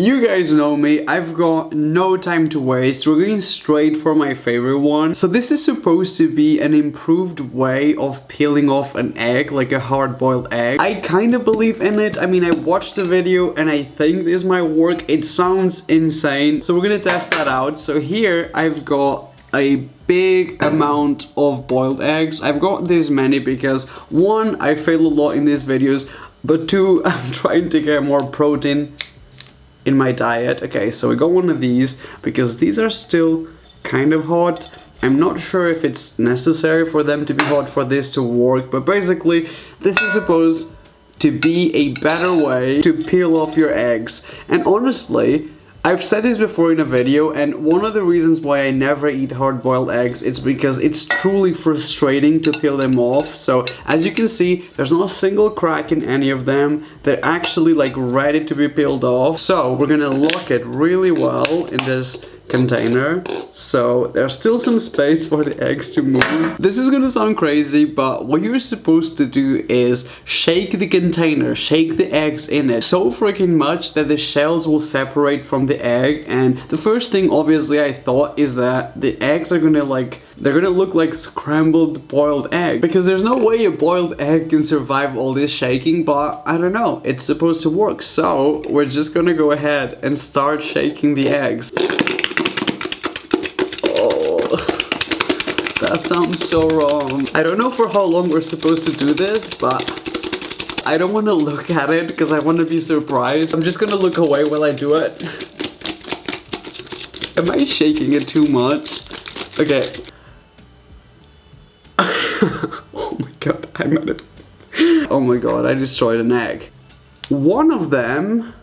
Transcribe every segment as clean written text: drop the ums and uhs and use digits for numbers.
You guys know me, I've got no time to waste. We're going straight for my favorite one. So this is supposed to be an improved way of peeling off an egg, like a hard-boiled egg. I kind of believe in it. I mean, I watched the video and I think this might work. It sounds insane. So we're gonna test that out. So here I've got a big amount of boiled eggs. I've got this many because one, I fail a lot in these videos, but two, I'm trying to get more protein in my diet. Okay, so we got one of these because these are still kind of hot. I'm not sure if it's necessary for them to be hot for this to work, but basically this is supposed to be a better way to peel off your eggs. And honestly, I've said this before in a video, and one of the reasons why I never eat hard-boiled eggs is because it's truly frustrating to peel them off. So as you can see, there's not a single crack in any of them. They're actually like ready to be peeled off. So we're gonna lock it really well in this container, so there's still some space for the eggs to move. This is gonna sound crazy, but what you're supposed to do is shake the container, shake the eggs in it so freaking much that the shells will separate from the egg. And the first thing obviously I thought is that the eggs are gonna they're gonna look like scrambled boiled egg, because there's no way a boiled egg can survive all this shaking, but I don't know, it's supposed to work. So we're just gonna go ahead and start shaking the eggs. That sounds so wrong. I don't know for how long we're supposed to do this, but I don't want to look at it because I want to be surprised. I'm just gonna look away while I do it. Am I shaking it too much? Okay. Oh my god, I'm at it. Oh my god, I destroyed an egg. One of them...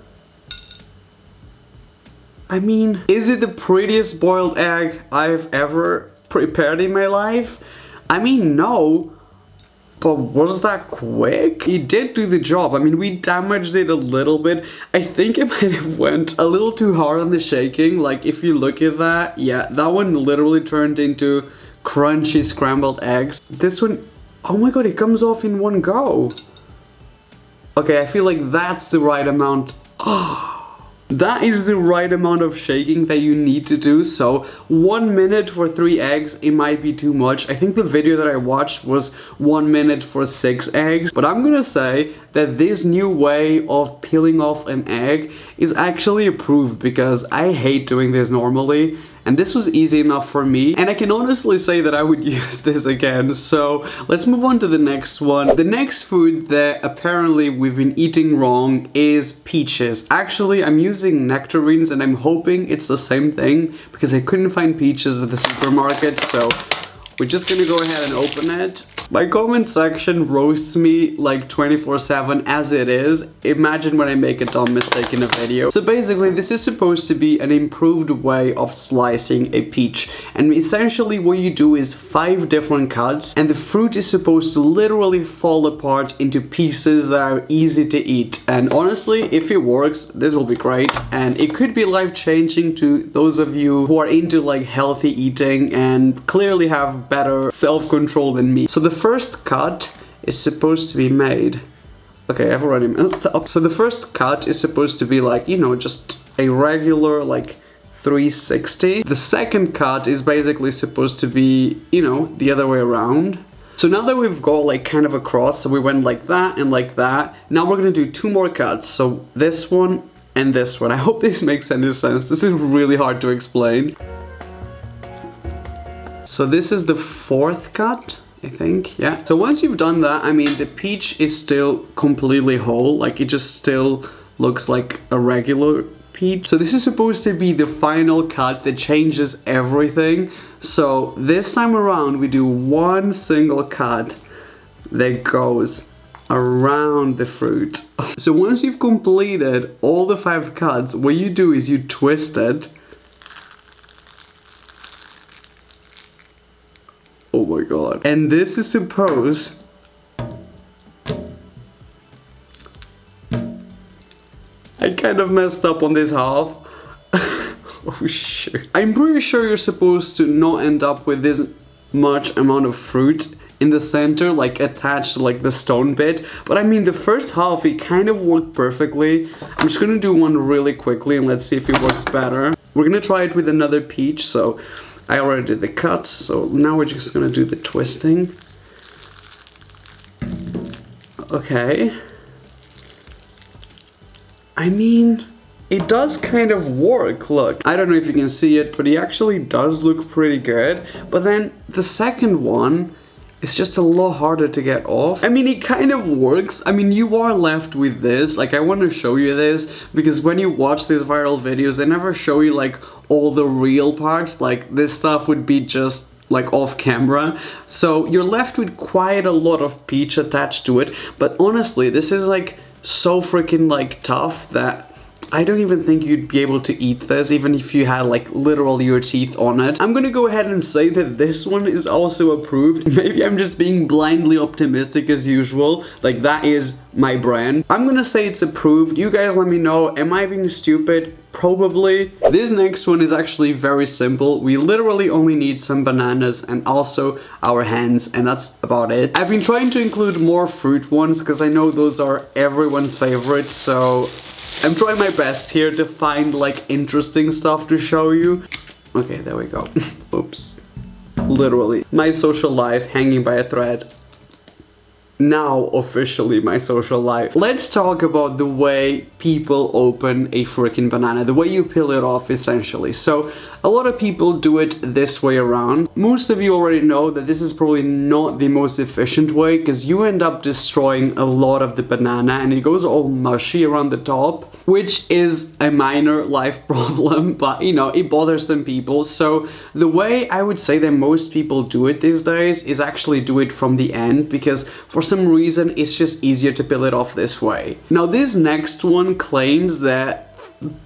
I mean, is it the prettiest boiled egg I've ever prepared in my life? I mean, no, but was that quick? It did do the job. I mean, we damaged it a little bit. I think it might have went a little too hard on the shaking. Like, if you look at that, yeah, that one literally turned into crunchy scrambled eggs. This one, oh my god, it comes off in one go. Okay, I feel like that's the right amount. That is the right amount of shaking that you need to do. So 1 minute for 3 eggs, it might be too much. I think the video that I watched was 1 minute for 6 eggs. But I'm gonna say that this new way of peeling off an egg is actually approved, because I hate doing this normally. And this was easy enough for me, and I can honestly say that I would use this again. So let's move on to the next one. The next food that apparently we've been eating wrong is peaches. Actually, I'm using nectarines and I'm hoping it's the same thing, because I couldn't find peaches at the supermarket. So we're just gonna go ahead and open it. My comment section roasts me like 24/7 as it is. Imagine when I make a dumb mistake in a video. So basically, this is supposed to be an improved way of slicing a peach. And essentially what you do is 5 different cuts, and the fruit is supposed to literally fall apart into pieces that are easy to eat. And honestly, if it works, this will be great. And it could be life-changing to those of you who are into like healthy eating and clearly have better self-control than me. So the first cut is supposed to be made... Okay, I've already messed up. So the first cut is supposed to be like, you know, just a regular like 360. The second cut is basically supposed to be, you know, the other way around. So now that we've got like kind of a cross, so we went like that and like that. Now we're gonna do 2 more cuts. So this one and this one. I hope this makes any sense. This is really hard to explain. So this is the 4th cut, I think, yeah. So once you've done that, I mean, the peach is still completely whole, like it just still looks like a regular peach. So this is supposed to be the final cut that changes everything. So this time around, we do 1 single cut that goes around the fruit. So once you've completed all the 5 cuts, what you do is you twist it. Oh my god. And this is supposed... I kind of messed up on this half. Oh shit. I'm pretty sure you're supposed to not end up with this much amount of fruit in the center, like attached to like the stone bit. But I mean, the first half, it kind of worked perfectly. I'm just gonna do one really quickly and let's see if it works better. We're gonna try it with another peach. So I already did the cuts, so now we're just gonna do the twisting. Okay. I mean, it does kind of work, look. I don't know if you can see it, but it actually does look pretty good. But then the second one is just a lot harder to get off. I mean, it kind of works. I mean, you are left with this. Like, I want to show you this because when you watch these viral videos, they never show you like all the real parts. Like, this stuff would be just like off camera, so you're left with quite a lot of peach attached to it. But honestly, this is like so freaking like tough that I don't even think you'd be able to eat this even if you had like literally your teeth on it. I'm gonna go ahead and say that this one is also approved. Maybe I'm just being blindly optimistic as usual, like that is my brand. I'm gonna say it's approved. You guys let me know, am I being stupid? Probably. This next one is actually very simple. We literally only need some bananas and also our hands, and that's about it. I've been trying to include more fruit ones because I know those are everyone's favorite, so I'm trying my best here to find like interesting stuff to show you. Okay, there we go. Oops. Literally. My social life hanging by a thread. Now officially my social life. Let's talk about the way people open a freaking banana, the way you peel it off essentially. So a lot of people do it this way around. Most of you already know that this is probably not the most efficient way because you end up destroying a lot of the banana and it goes all mushy around the top, which is a minor life problem, but you know, it bothers some people. So the way I would say that most people do it these days is actually do it from the end, because for some reason it's just easier to peel it off this way. Now this next one claims that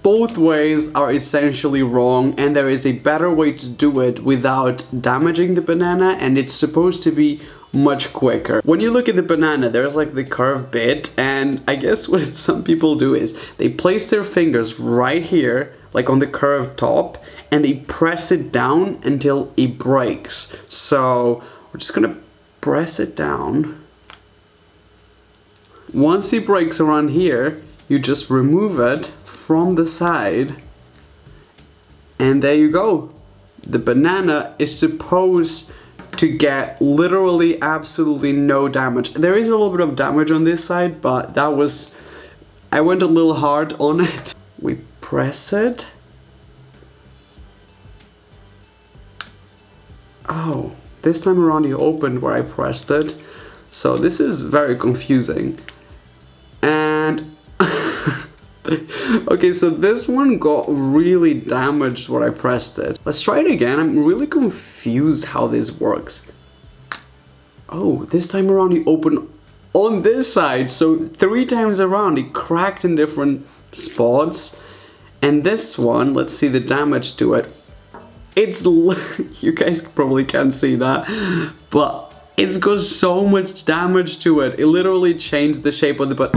both ways are essentially wrong and there is a better way to do it without damaging the banana, and it's supposed to be much quicker. When you look at the banana, there's like the curved bit, and I guess what some people do is they place their fingers right here, like on the curved top, and they press it down until it breaks. So we're just gonna press it down. Once it breaks around here, you just remove it from the side, and there you go. The banana is supposed to get literally absolutely no damage. There is a little bit of damage on this side, but that was, I went a little hard on it. We press it. Oh, this time around you opened where I pressed it. So this is very confusing. And okay, so this one got really damaged where I pressed it. Let's try it again. I'm really confused how this works. Oh, this time around you open on this side. So 3 times around it cracked in different spots. And this one, let's see the damage to it. It's, you guys probably can't see that, but it's got so much damage to it. It literally changed the shape of the butt.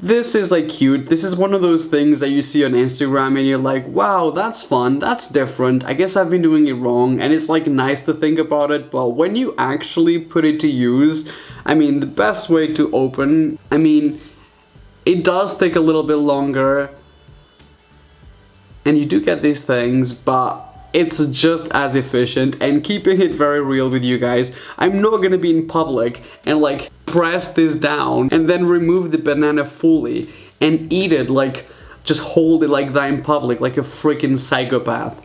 This is like cute. This is one of those things that you see on Instagram and you're like, wow, that's fun, that's different. I guess I've been doing it wrong, and it's like nice to think about it, but when you actually put it to use, I mean, the best way to open, I mean, it does take a little bit longer and you do get these things, but it's just as efficient. And keeping it very real with you guys, I'm not gonna be in public and like press this down and then remove the banana fully and eat it, like just hold it like that in public like a freaking psychopath.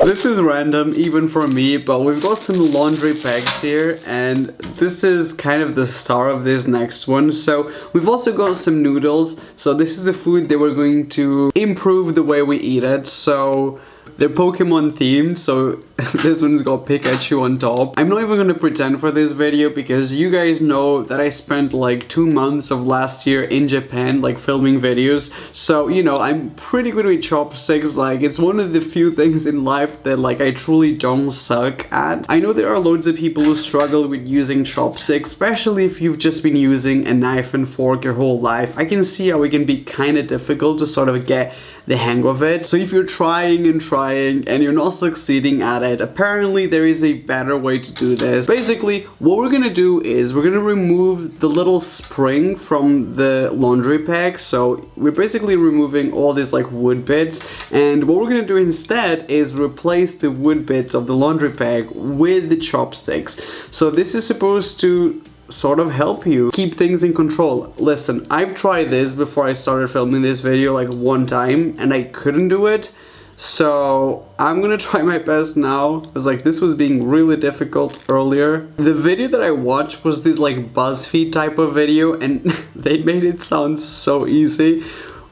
This is random even for me, but we've got some laundry bags here, and this is kind of the star of this next one. So we've also got some noodles. So this is the food that we're going to improve the way we eat it. So they're Pokemon themed, so this one's got Pikachu on top. I'm not even gonna pretend for this video because you guys know that I spent like 2 months of last year in Japan like filming videos. So, you know, I'm pretty good with chopsticks. Like, it's one of the few things in life that like I truly don't suck at. I know there are loads of people who struggle with using chopsticks, especially if you've just been using a knife and fork your whole life. I can see how it can be kind of difficult to sort of get the hang of it. So if you're trying trying and you're not succeeding at it, apparently there is a better way to do this. Basically, what we're gonna do is we're gonna remove the little spring from the laundry bag. So we're basically removing all these like wood bits, and what we're gonna do instead is replace the wood bits of the laundry bag with the chopsticks. So this is supposed to sort of help you keep things in control. Listen, I've tried this before I started filming this video like one time and I couldn't do it. So I'm gonna try my best now. It was like this was being really difficult earlier. The video that I watched was this like BuzzFeed type of video and they made it sound so easy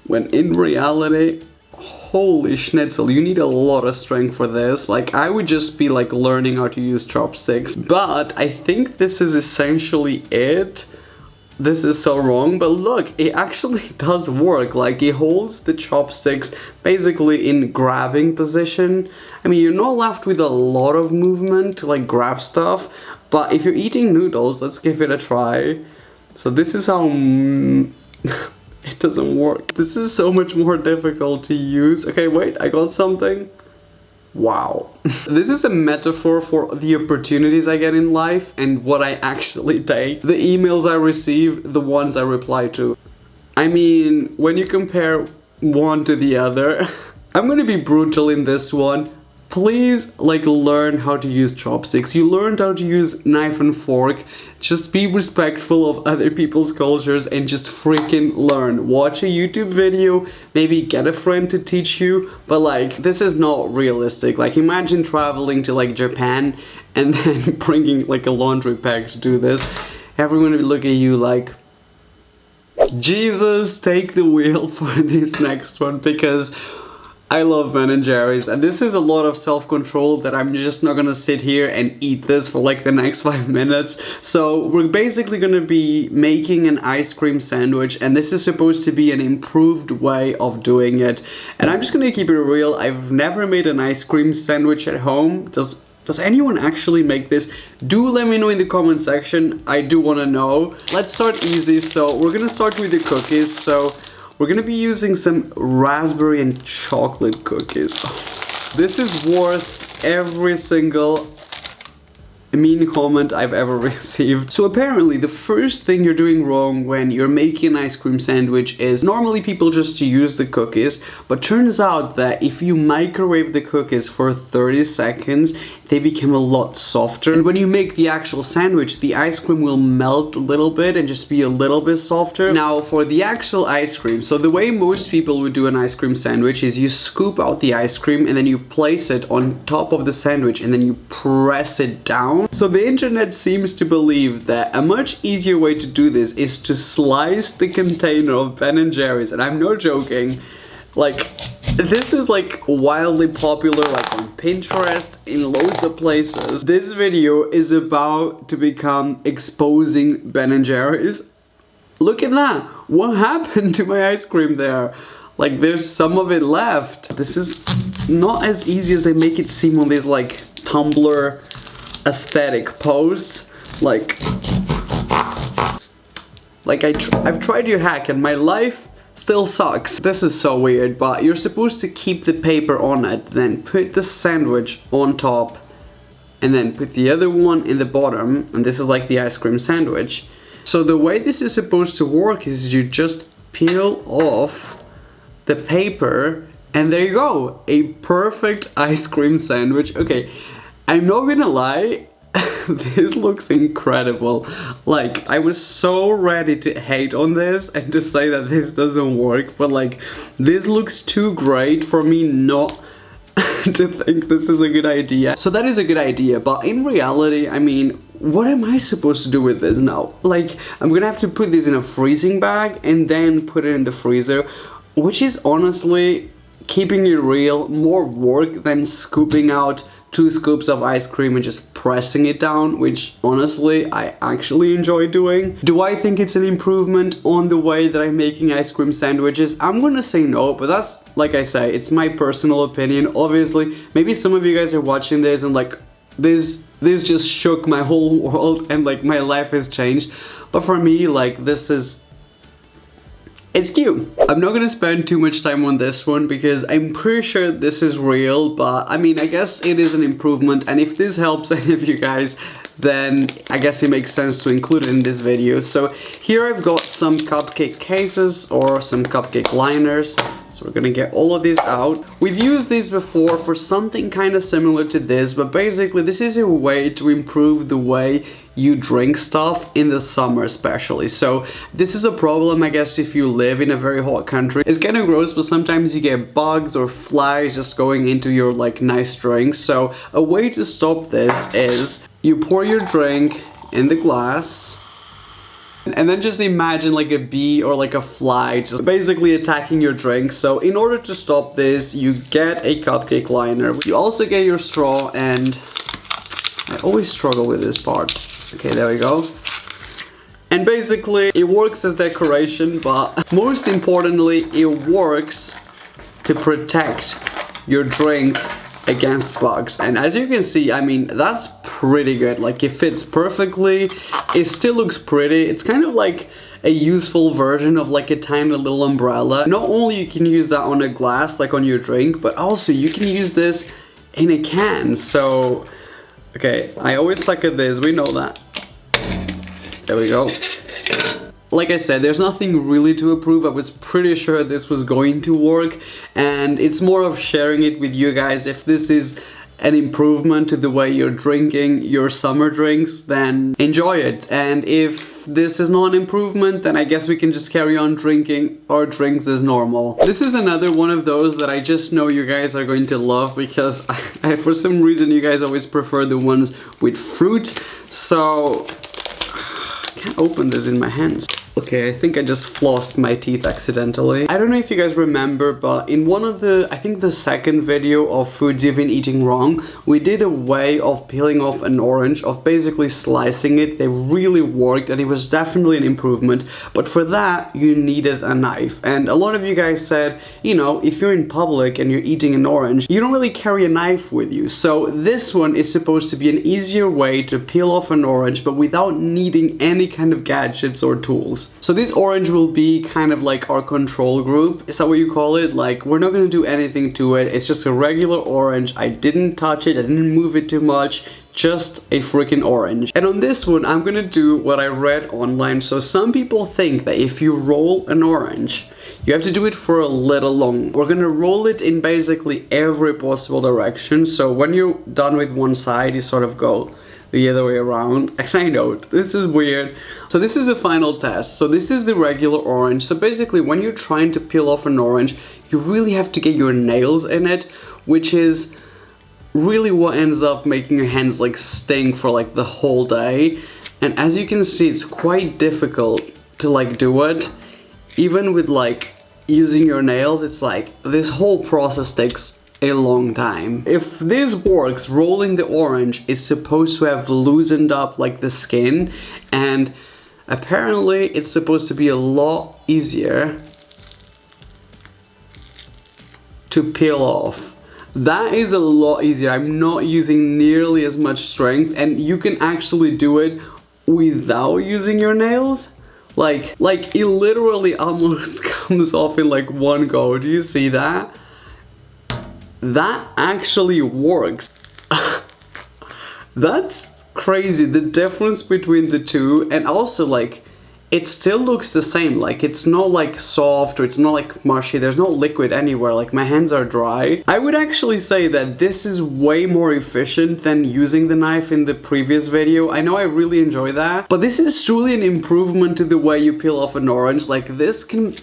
when in reality, holy schnitzel, you need a lot of strength for this. Like, I would just be like learning how to use chopsticks. But I think this is essentially it. This is so wrong, but look, it actually does work. Like, it holds the chopsticks basically in grabbing position. I mean, you're not left with a lot of movement to like grab stuff, but if you're eating noodles, let's give it a try. So this is how it doesn't work. This is so much more difficult to use. Okay, wait, I got something. Wow. This is a metaphor for the opportunities I get in life and what I actually take. The emails I receive, the ones I reply to. I mean, when you compare one to the other, I'm gonna be brutal in this one. Please, like, learn how to use chopsticks. You learned how to use knife and fork. Just be respectful of other people's cultures and just freaking learn. Watch a YouTube video, maybe get a friend to teach you, but like, this is not realistic. Like, imagine traveling to like Japan and then bringing like a laundry bag to do this. Everyone will look at you like, Jesus, take the wheel for this next one, because I love Ben & Jerry's, and this is a lot of self-control that I'm just not gonna sit here and eat this for like the next 5 minutes. So we're basically gonna be making an ice cream sandwich, and this is supposed to be an improved way of doing it. And I'm just gonna keep it real, I've never made an ice cream sandwich at home. Does anyone actually make this? Do let me know in the comment section, I do wanna know. Let's start easy, so we're gonna start with the cookies. So we're gonna be using some raspberry and chocolate cookies. This is worth every single mean comment I've ever received. So apparently the first thing you're doing wrong when you're making an ice cream sandwich is normally people just use the cookies, but turns out that if you microwave the cookies for 30 seconds, they become a lot softer. And when you make the actual sandwich, the ice cream will melt a little bit and just be a little bit softer. Now for the actual ice cream, so the way most people would do an ice cream sandwich is you scoop out the ice cream and then you place it on top of the sandwich and then you press it down. So the internet seems to believe that a much easier way to do this is to slice the container of Ben & Jerry's, and I'm not joking. Like, this is like wildly popular like on Pinterest, in loads of places. This video is about to become exposing Ben & Jerry's. Look at that! What happened to my ice cream there? Like, there's some of it left. This is not as easy as they make it seem on these like Tumblr aesthetic posts. I've tried your hack and my life still sucks. This is so weird, but you're supposed to keep the paper on it, then put the sandwich on top, and then put the other one in the bottom, and this is like the ice cream sandwich. So the way this is supposed to work is you just peel off the paper, and there you go, a perfect ice cream sandwich. Okay, I'm not gonna lie, this looks incredible. Like, I was so ready to hate on this and to say that this doesn't work, but like, this looks too great for me not to think this is a good idea. So that is a good idea, but in reality, I mean, what am I supposed to do with this now? Like, I'm gonna have to put this in a freezing bag and then put it in the freezer, which is honestly, keeping it real, more work than scooping out 2 scoops of ice cream and just pressing it down, which honestly I actually enjoy doing. Do I think it's an improvement on the way that I'm making ice cream sandwiches? I'm gonna say no, but that's, like I say, it's my personal opinion. Obviously, maybe some of you guys are watching this and like, this just shook my whole world and like my life has changed. But for me, like, this is It's cute. I'm not gonna spend too much time on this one because I'm pretty sure this is real, but I mean, I guess it is an improvement, and if this helps any of you guys, then I guess it makes sense to include it in this video. So here I've got some cupcake cases or some cupcake liners. So we're gonna get all of these out. We've used these before for something kind of similar to this, but basically this is a way to improve the way you drink stuff in the summer especially. So this is a problem, I guess, if you live in a very hot country. It's kind of gross, but sometimes you get bugs or flies just going into your like nice drinks. So a way to stop this is you pour your drink in the glass, and then just imagine like a bee or like a fly just basically attacking your drink. So in order to stop this, you get a cupcake liner. You also get your straw, and I always struggle with this part. Okay, there we go. And basically it works as decoration, but most importantly, it works to protect your drink against bugs. And as you can see, I mean, that's pretty good. Like, it fits perfectly. It still looks pretty. It's kind of like a useful version of like a tiny little umbrella. Not only you can use that on a glass, like on your drink, but also you can use this in a can. So, okay, I always suck at this, we know that. There we go. Like I said, there's nothing really to approve. I was pretty sure this was going to work, and it's more of sharing it with you guys. If this is an improvement to the way you're drinking your summer drinks, then enjoy it. And if this is not an improvement, then I guess we can just carry on drinking our drinks as normal. This is another one of those that I just know you guys are going to love, because for some reason you guys always prefer the ones with fruit. So I can't open this in my hands. Okay, I think I just flossed my teeth accidentally. I don't know if you guys remember, but in one of the, I think the second video of foods you've been eating wrong, we did a way of peeling off an orange, of basically slicing it. They really worked, and it was definitely an improvement. But for that, you needed a knife. And a lot of you guys said, you know, if you're in public and you're eating an orange, you don't really carry a knife with you. So this one is supposed to be an easier way to peel off an orange, but without needing any kind of gadgets or tools. So this orange will be kind of like our control group. Is that what you call it? Like, we're not gonna do anything to it. It's just a regular orange. I didn't touch it. I didn't move it too much. Just a freaking orange. And on this one, I'm gonna do what I read online. So some people think that if you roll an orange, you have to do it for a little long. We're gonna roll it in basically every possible direction. So when you're done with one side, you sort of go the other way around. And I know, this is weird. So this is the final test. So this is the regular orange. So basically when you're trying to peel off an orange, you really have to get your nails in it, which is really what ends up making your hands like stink for like the whole day. And as you can see, it's quite difficult to like do it. Even with like using your nails, it's like this whole process takes a long time. If this works, rolling the orange is supposed to have loosened up like the skin, and apparently it's supposed to be a lot easier to peel off. That is a lot easier. I'm not using nearly as much strength, and you can actually do it without using your nails. Like it literally almost comes off in like one go. Do you see that? That actually works. That's crazy, the difference between the two. And also, like, it still looks the same. Like, it's not like soft, or it's not like mushy. There's no liquid anywhere. Like, my hands are dry. I would actually say that this is way more efficient than using the knife in the previous video. I know I really enjoy that, but this is truly an improvement to the way you peel off an orange. Like, this can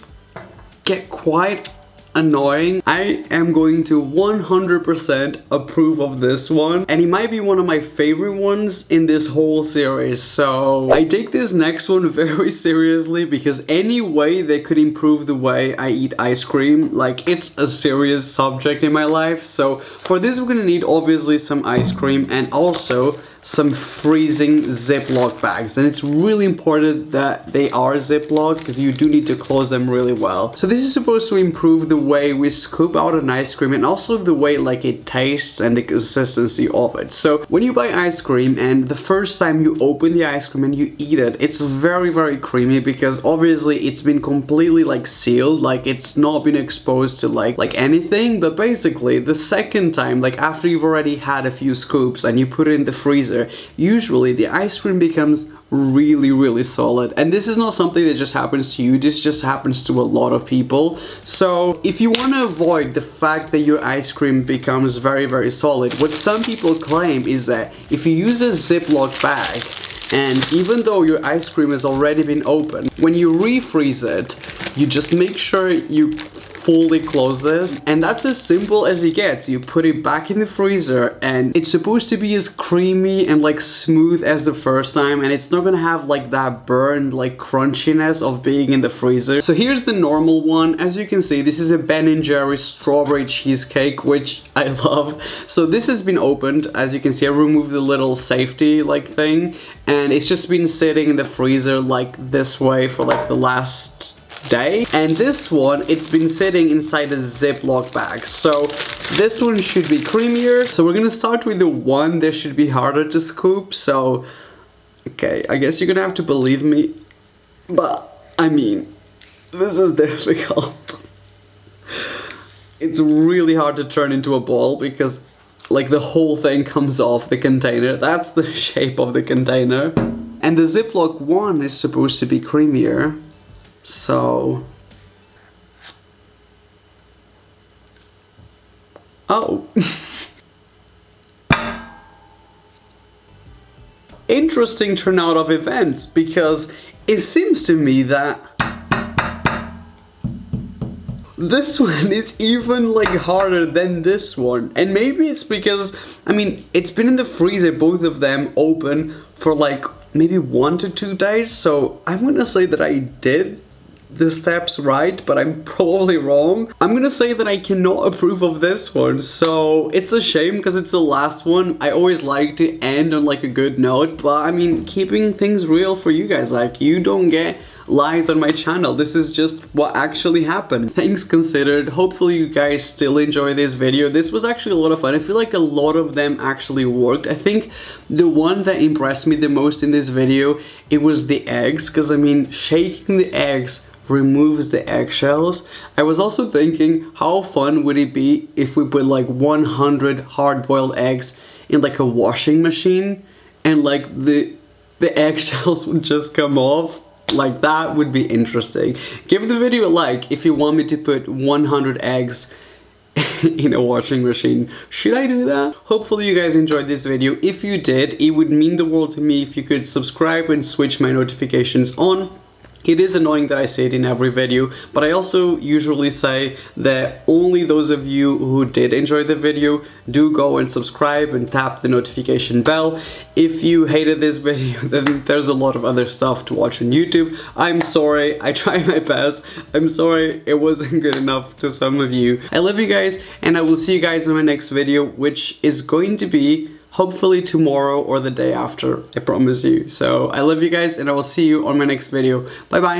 get quite annoying. I am going to 100% approve of this one, and it might be one of my favorite ones in this whole series. So I take this next one very seriously, because any way they could improve the way I eat ice cream, like, it's a serious subject in my life. So for this, we're gonna need obviously some ice cream, and also some freezing Ziploc bags, and it's really important that they are Ziploc because you do need to close them really well. So this is supposed to improve the way we scoop out an ice cream and also the way like it tastes and the consistency of it. So when you buy ice cream and the first time you open the ice cream and you eat it, it's very creamy because obviously it's been completely like sealed, like it's not been exposed to like anything. But basically the second time, like after you've already had a few scoops and you put it in the freezer, usually the ice cream becomes really solid. And this is not something that just happens to you, this just happens to a lot of people. So if you want to avoid the fact that your ice cream becomes very solid, what some people claim is that if you use a Ziploc bag, and even though your ice cream has already been opened, when you refreeze it, you just make sure you fully close this, and that's as simple as it gets. You put it back in the freezer and it's supposed to be as creamy and like smooth as the first time, and it's not gonna have like that burned like crunchiness of being in the freezer. So here's the normal one. As you can see, this is a Ben & Jerry's strawberry cheesecake, which I love. So this has been opened. As you can see, I removed the little safety like thing, and it's just been sitting in the freezer like this way for like the last day. And this one, it's been sitting inside a Ziploc bag. So this one should be creamier. So we're gonna start with the one that should be harder to scoop. So okay, I guess you're gonna have to believe me, but I mean, this is difficult. It's really hard to turn into a ball because like the whole thing comes off the container. That's the shape of the container. And the Ziploc one is supposed to be creamier. So, oh. Interesting turnout of events, because it seems to me that this one is even like harder than this one. And maybe it's because, I mean, it's been in the freezer, both of them open, for like maybe 1 to 2 days. So I'm gonna say that I did the steps right, but I'm probably wrong. I'm gonna say that I cannot approve of this one. So it's a shame because it's the last one. I always like to end on like a good note, but I mean, keeping things real for you guys, like you don't get lies on my channel. This is just what actually happened. Things considered, hopefully you guys still enjoy this video. This was actually a lot of fun. I feel like a lot of them actually worked. I think the one that impressed me the most in this video, it was the eggs, because I mean, shaking the eggs removes the eggshells. I was also thinking, how fun would it be if we put like 100 hard-boiled eggs in like a washing machine and like the eggshells would just come off? Like that would be interesting. Give the video a like if you want me to put 100 eggs in a washing machine. Should I do that? Hopefully you guys enjoyed this video. If you did, it would mean the world to me if you could subscribe and switch my notifications on. It is annoying that I say it in every video, but I also usually say that only those of you who did enjoy the video do go and subscribe and tap the notification bell. If you hated this video, then there's a lot of other stuff to watch on YouTube. I'm sorry, I tried my best. I'm sorry it wasn't good enough to some of you. I love you guys, and I will see you guys in my next video, which is going to be hopefully tomorrow or the day after, I promise you. So I love you guys, and I will see you on my next video. Bye bye.